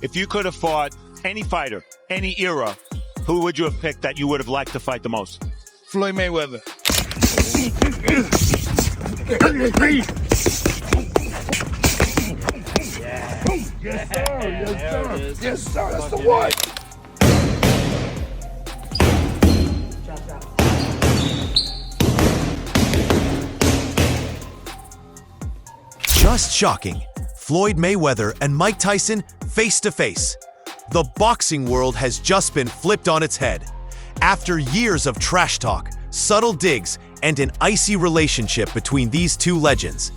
If you could have fought any fighter, any era, who would you have picked that you would have liked to fight the most? Floyd Mayweather. Yes, sir. Yes, sir. Yes, sir. That's the one. Just shocking. Floyd Mayweather and Mike Tyson face to face. The boxing world has just been flipped on its head. After years of trash talk, subtle digs, and an icy relationship between these two legends,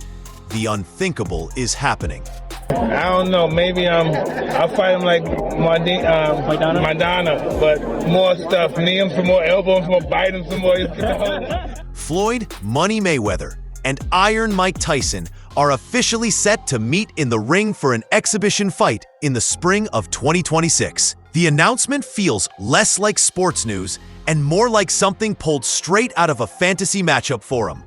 the unthinkable is happening. I don't know. Maybe I'll fight him like Madonna, but more stuff. Knee him some more, elbow him some more, bite him some more. Floyd Money Mayweather and Iron Mike Tyson are officially set to meet in the ring for an exhibition fight in the spring of 2026. The announcement feels less like sports news and more like something pulled straight out of a fantasy matchup forum.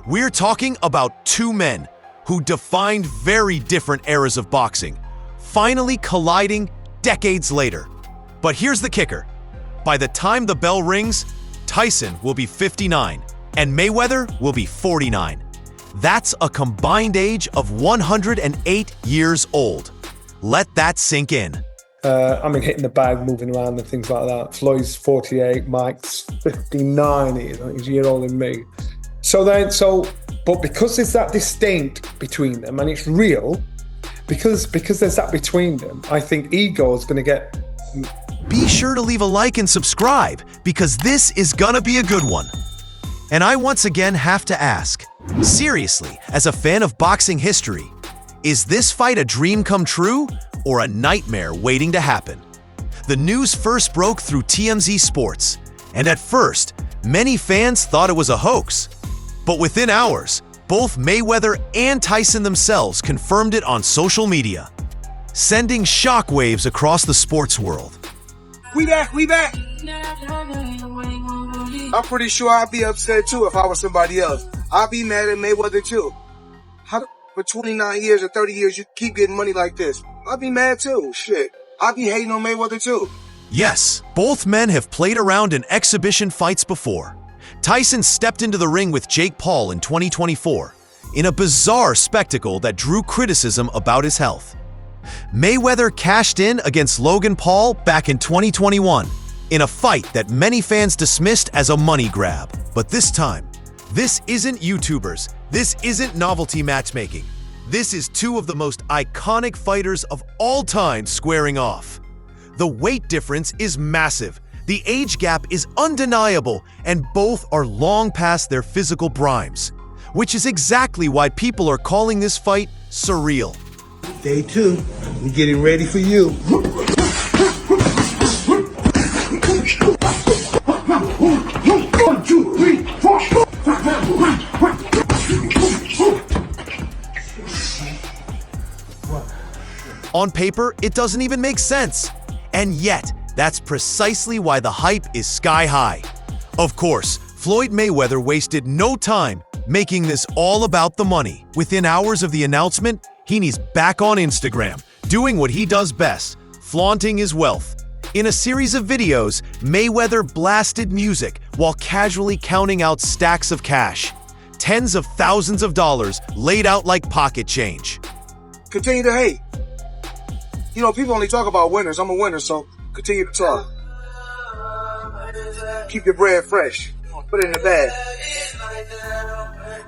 We're talking about two men who defined very different eras of boxing, finally colliding decades later. But here's the kicker. By the time the bell rings, Tyson will be 59 and Mayweather will be 49. That's a combined age of 108 years old. Let that sink in. Hitting the bag, moving around and things like that. Floyd's 48, Mike's 59, he's a year older than me. But because there's that distinct between them, and it's real, because there's that between them, I think ego is going to get... Be sure to leave a like and subscribe, because this is gonna be a good one. And I once again have to ask, seriously, as a fan of boxing history, is this fight a dream come true or a nightmare waiting to happen? The news first broke through TMZ Sports, and at first, many fans thought it was a hoax. But within hours, both Mayweather and Tyson themselves confirmed it on social media, sending shockwaves across the sports world. We back. I'm pretty sure I'd be upset too if I was somebody else. I'd be mad at Mayweather too. For 29 years or 30 years, you keep getting money like this. I'd be mad too. Shit. I'd be hating on Mayweather too. Yes, both men have played around in exhibition fights before. Tyson stepped into the ring with Jake Paul in 2024 in a bizarre spectacle that drew criticism about his health. Mayweather cashed in against Logan Paul back in 2021 in a fight that many fans dismissed as a money grab. But this time, this isn't YouTubers, this isn't novelty matchmaking. This is two of the most iconic fighters of all time squaring off. The weight difference is massive, the age gap is undeniable, and both are long past their physical primes, which is exactly why people are calling this fight surreal. Day 2, we getting ready for you. 1, 2, 3, 4. On paper, it doesn't even make sense. And yet, that's precisely why the hype is sky high. Of course, Floyd Mayweather wasted no time making this all about the money. Within hours of the announcement, he's back on Instagram, doing what he does best, flaunting his wealth. In a series of videos, Mayweather blasted music while casually counting out stacks of cash. Tens of thousands of dollars laid out like pocket change. Continue to hate. You know, people only talk about winners. I'm a winner, so continue to talk. Keep your bread fresh. Put it in the bag.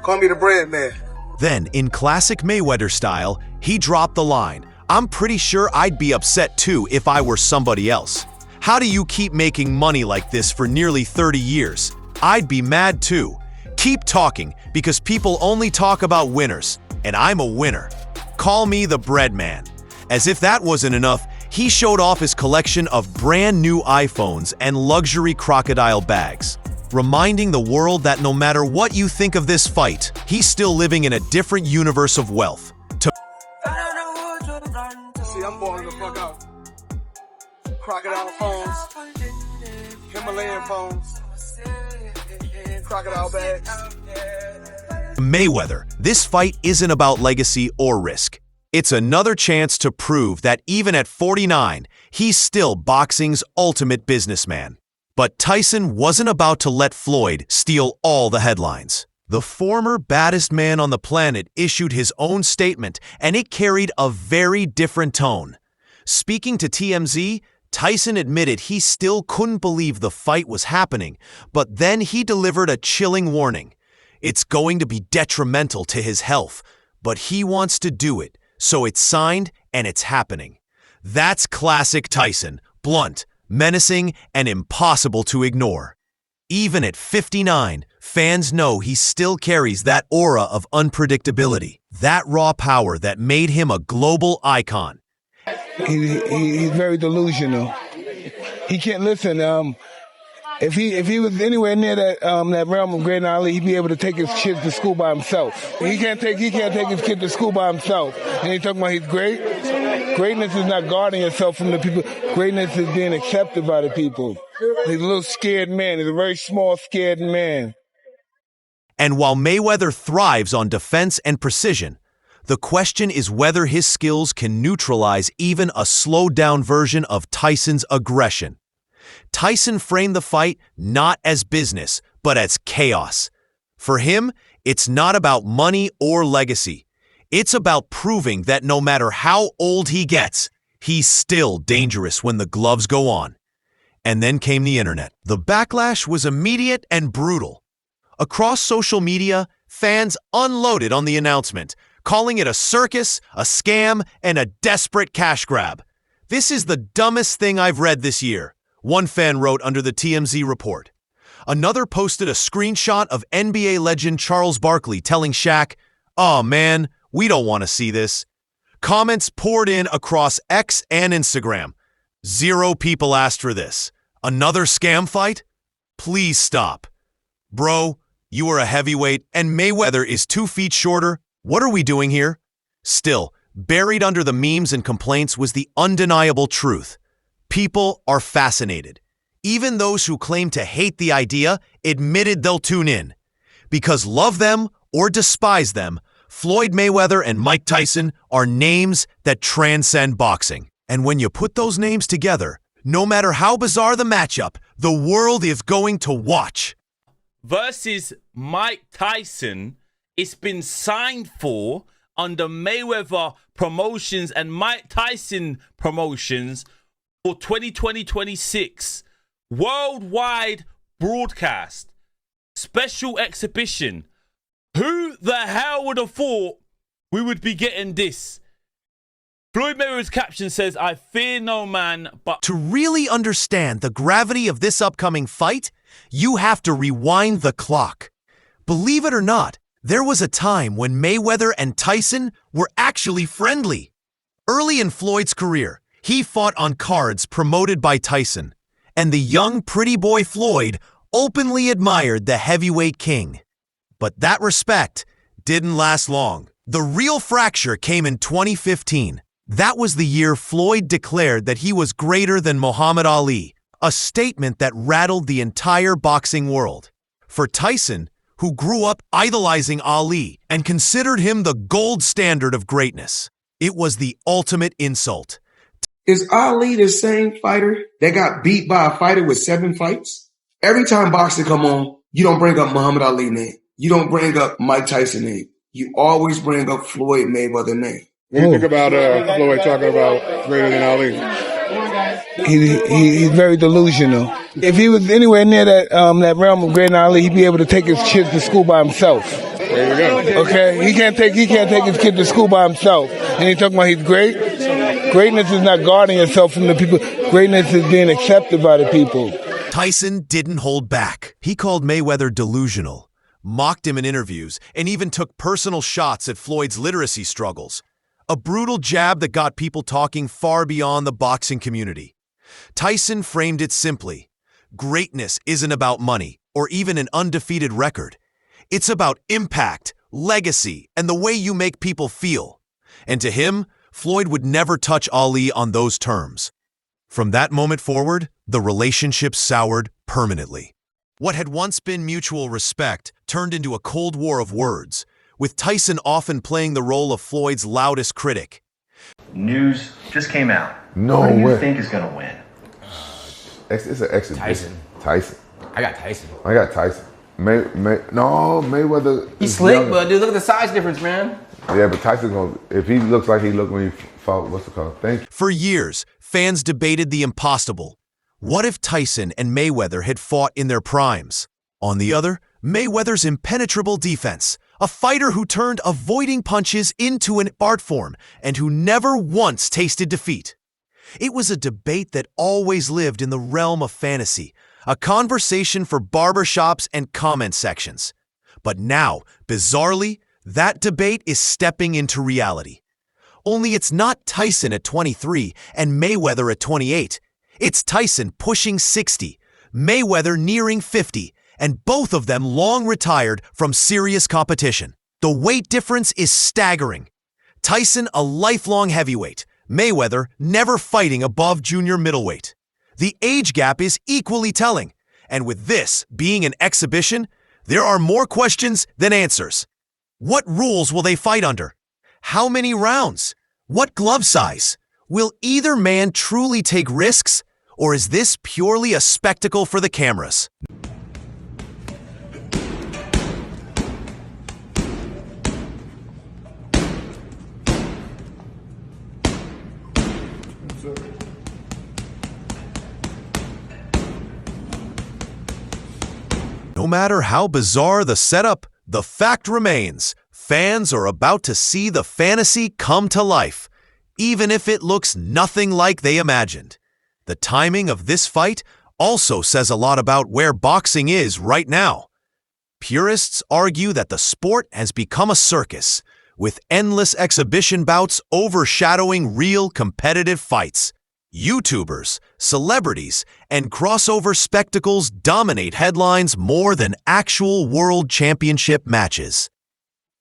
Call me the bread man. Then, in classic Mayweather style, he dropped the line, "I'm pretty sure I'd be upset too if I were somebody else. How do you keep making money like this for nearly 30 years? I'd be mad too. Keep talking, because people only talk about winners, and I'm a winner. Call me the bread man." As if that wasn't enough, he showed off his collection of brand new iPhones and luxury crocodile bags, reminding the world that no matter what you think of this fight, he's still living in a different universe of wealth. See, I'm balling the fuck out. Crocodile phones, Himalayan phones, crocodile bags. Mayweather, this fight isn't about legacy or risk. It's another chance to prove that even at 49, he's still boxing's ultimate businessman. But Tyson wasn't about to let Floyd steal all the headlines. The former baddest man on the planet issued his own statement, and it carried a very different tone. Speaking to TMZ, Tyson admitted he still couldn't believe the fight was happening, but then he delivered a chilling warning. It's going to be detrimental to his health, but he wants to do it, so it's signed and it's happening. That's classic Tyson, blunt, menacing, and impossible to ignore. Even at 59, fans know he still carries that aura of unpredictability, that raw power that made him a global icon. He's very delusional. He can't listen. If he was anywhere near that realm of great Ali, he'd be able to take his kids to school by himself. He can't take his kid to school by himself. And he's talking about he's great. Greatness is not guarding yourself from the people. Greatness is being accepted by the people. He's a little scared man. He's a very small, scared man. And while Mayweather thrives on defense and precision, the question is whether his skills can neutralize even a slowed-down version of Tyson's aggression. Tyson framed the fight not as business, but as chaos. For him, it's not about money or legacy. It's about proving that no matter how old he gets, he's still dangerous when the gloves go on. And then came the internet. The backlash was immediate and brutal. Across social media, fans unloaded on the announcement, calling it a circus, a scam, and a desperate cash grab. "This is the dumbest thing I've read this year," one fan wrote under the TMZ report. Another posted a screenshot of NBA legend Charles Barkley telling Shaq, "Oh man, we don't want to see this." Comments poured in across X and Instagram. 0 people asked for this. Another scam fight? Please stop. Bro, you are a heavyweight and Mayweather is 2 feet shorter. What are we doing here? Still, buried under the memes and complaints was the undeniable truth. People are fascinated. Even those who claim to hate the idea admitted they'll tune in. Because love them or despise them, Floyd Mayweather and Mike Tyson are names that transcend boxing. And when you put those names together, no matter how bizarre the matchup, the world is going to watch. Versus Mike Tyson, it's been signed for under Mayweather Promotions and Mike Tyson Promotions for 2020-26. Worldwide broadcast. Special exhibition. Who the hell would have thought we would be getting this? Floyd Mayweather's caption says, "I fear no man, but..." To really understand the gravity of this upcoming fight, you have to rewind the clock. Believe it or not, there was a time when Mayweather and Tyson were actually friendly. Early in Floyd's career, he fought on cards promoted by Tyson, and the young pretty boy Floyd openly admired the heavyweight king. But that respect didn't last long. The real fracture came in 2015. That was the year Floyd declared that he was greater than Muhammad Ali, a statement that rattled the entire boxing world. For Tyson, who grew up idolizing Ali and considered him the gold standard of greatness, it was the ultimate insult. Is Ali the same fighter that got beat by a fighter with 7 fights? Every time boxing come on, you don't bring up Muhammad Ali name. You don't bring up Mike Tyson name. You always bring up Floyd Mayweather name. What do you think about Floyd talking about greater than Ali? He's very delusional. If he was anywhere near that realm of great Ali, he'd be able to take his kids to school by himself. There you go. Okay, he can't take his kid to school by himself. And he's talking about he's great. Greatness is not guarding yourself from the people. Greatness is being accepted by the people. Tyson didn't hold back. He called Mayweather delusional, mocked him in interviews, and even took personal shots at Floyd's literacy struggles. A brutal jab that got people talking far beyond the boxing community. Tyson framed it simply. Greatness isn't about money or even an undefeated record. It's about impact, legacy, and the way you make people feel. And to him, Floyd would never touch Ali on those terms. From that moment forward, the relationship soured permanently. What had once been mutual respect turned into a cold war of words, with Tyson often playing the role of Floyd's loudest critic. news just came out. No Who do you way. think is going to win? It's an exhibition. Tyson. I got Tyson. I got Tyson. No, Mayweather. He's slick, but dude, look at the size difference, man. Yeah, but Tyson gonna, if he looks like he looked when he fought, what's it called? Thank you. For years, fans debated the impossible. What if Tyson and Mayweather had fought in their primes? On the other, Mayweather's impenetrable defense, a fighter who turned avoiding punches into an art form and who never once tasted defeat. It was a debate that always lived in the realm of fantasy, a conversation for barbershops and comment sections. But now, bizarrely, that debate is stepping into reality. Only it's not Tyson at 23 and Mayweather at 28. It's Tyson pushing 60, Mayweather nearing 50, and both of them long retired from serious competition. The weight difference is staggering. Tyson a lifelong heavyweight, Mayweather never fighting above junior middleweight. The age gap is equally telling, and with this being an exhibition, there are more questions than answers. What rules will they fight under? How many rounds? What glove size? Will either man truly take risks, or is this purely a spectacle for the cameras? No matter how bizarre the setup, the fact remains. Fans are about to see the fantasy come to life, even if it looks nothing like they imagined. The timing of this fight also says a lot about where boxing is right now. Purists argue that the sport has become a circus, with endless exhibition bouts overshadowing real competitive fights. YouTubers, celebrities, and crossover spectacles dominate headlines more than actual world championship matches.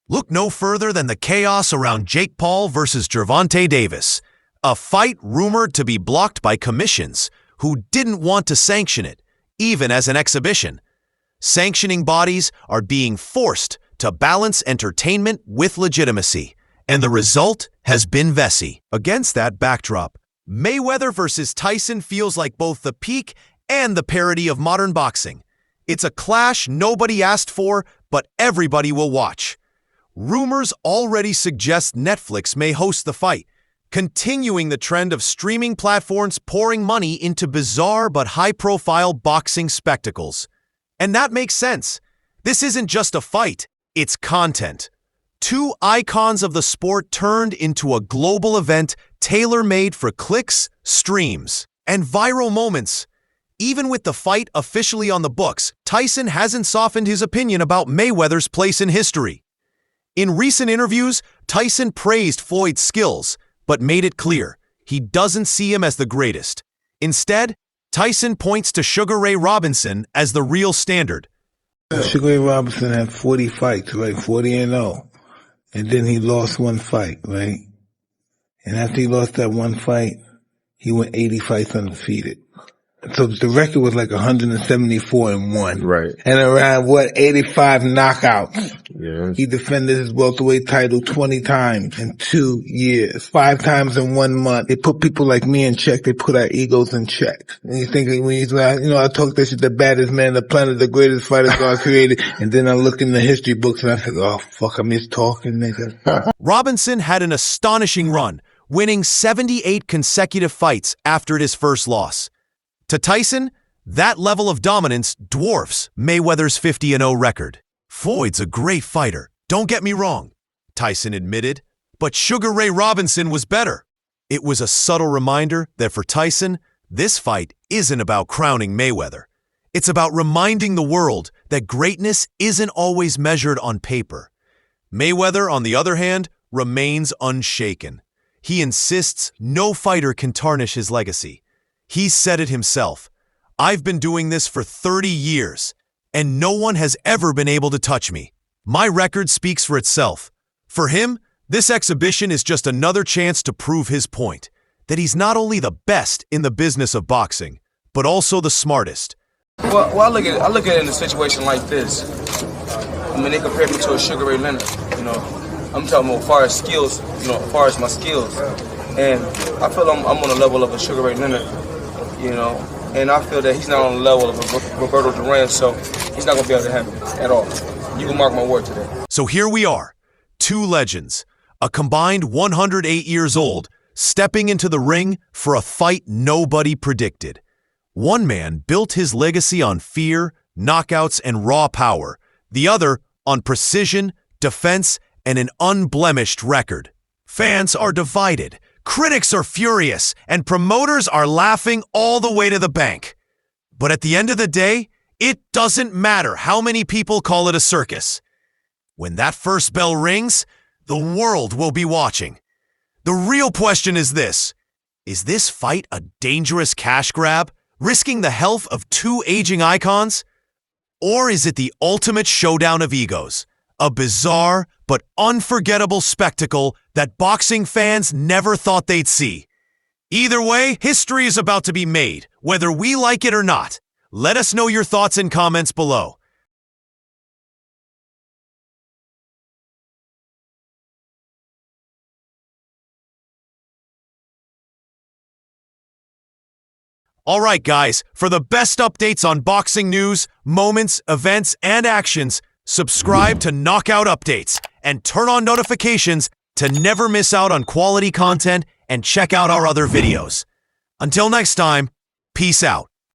Look no further than the chaos around Jake Paul versus Gervonta Davis, a fight rumored to be blocked by commissions who didn't want to sanction it, even as an exhibition. Sanctioning bodies are being forced to balance entertainment with legitimacy, and the result has been messy. Against that backdrop, Mayweather versus Tyson feels like both the peak and the parody of modern boxing. It's a clash nobody asked for, but everybody will watch. Rumors already suggest Netflix may host the fight, continuing the trend of streaming platforms pouring money into bizarre but high-profile boxing spectacles. And that makes sense. This isn't just a fight, it's content. Two icons of the sport turned into a global event tailor-made for clicks, streams, and viral moments. Even with the fight officially on the books, Tyson hasn't softened his opinion about Mayweather's place in history. In recent interviews, Tyson praised Floyd's skills, but made it clear he doesn't see him as the greatest. Instead, Tyson points to Sugar Ray Robinson as the real standard. Sugar Ray Robinson had 40 fights, right? 40-0. And then he lost one fight, right? And after he lost that one fight, he went 80 fights undefeated. So the record was like 174-1. Right. And around, 85 knockouts. Yeah. He defended his welterweight title 20 times in 2 years, 5 times in 1 month. They put people like me in check. They put our egos in check. And you think, when he's like, I talk this shit, the baddest man on the planet, the greatest fighter God created. And then I look in the history books and I think, oh, fuck, I'm just talking, nigga. Robinson had an astonishing run, winning 78 consecutive fights after his first loss. To Tyson, that level of dominance dwarfs Mayweather's 50-0 record. Floyd's a great fighter, don't get me wrong, Tyson admitted, but Sugar Ray Robinson was better. It was a subtle reminder that for Tyson, this fight isn't about crowning Mayweather. It's about reminding the world that greatness isn't always measured on paper. Mayweather, on the other hand, remains unshaken. He insists no fighter can tarnish his legacy. He said it himself, "I've been doing this for 30 years, and no one has ever been able to touch me. My record speaks for itself." For him, this exhibition is just another chance to prove his point, that he's not only the best in the business of boxing, but also the smartest. Well, I look at it in a situation like this. I mean, they compared me to a Sugar Ray Leonard, I'm talking about as far as skills, as far as my skills. And I feel I'm on the level of a Sugar Ray Leonard, you know, and I feel that he's not on the level of a Roberto Duran, so he's not going to be able to handle me at all. You can mark my word today. So here we are, two legends, a combined 108 years old, stepping into the ring for a fight nobody predicted. One man built his legacy on fear, knockouts, and raw power. The other on precision, defense, and an unblemished record. Fans are divided, critics are furious, and promoters are laughing all the way to the bank. But at the end of the day, it doesn't matter how many people call it a circus. When that first bell rings, the world will be watching. The real question is this: is this fight a dangerous cash grab, risking the health of two aging icons? Or is it the ultimate showdown of egos, a bizarre but unforgettable spectacle that boxing fans never thought they'd see? Either way, history is about to be made, whether we like it or not. Let us know your thoughts in comments below. Alright guys, for the best updates on boxing news, moments, events, and actions, subscribe to Knockout Updates and turn on notifications to never miss out on quality content, and check out our other videos. Until next time, peace out.